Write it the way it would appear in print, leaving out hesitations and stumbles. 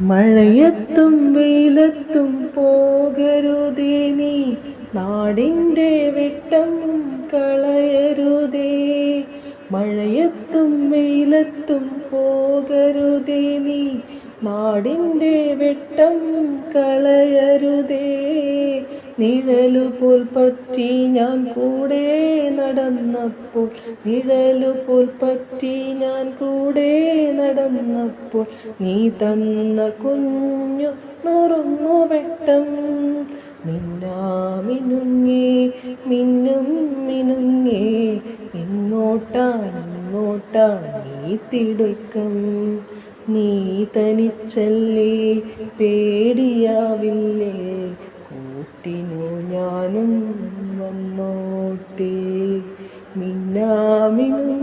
മഴയത്തും വെയിലത്തും പോകരുതേ നീ, നാടിൻ്റെ വെട്ടം കളയരുതേ. മഴയത്തും വെയിലത്തും പോകരുതേ നീ, നാടിൻ്റെ വെട്ടം കളയരുതേ. നിഴലുപോൽ പറ്റി ഞാൻ കൂടെ നടന്നപ്പോൾ, നിഴലുപോൽ പറ്റി ഞാൻ കൂടെ നടന്നപ്പോൾ, നീ തന്ന കുഞ്ഞു നുറുങ്ങുവെട്ടം മിന്നാമിനുങ്ങേ മിന്നും മിനുങ്ങേ. എങ്ങോട്ടാണ് നീ തിടുക്കം? നീ തനിച്ചല്ലേ, പേടിയാവില്ലേ? കൂട്ടിനു ഞാനും വന്നോട്ടെ. മിന്നാമിനുങ്ങേ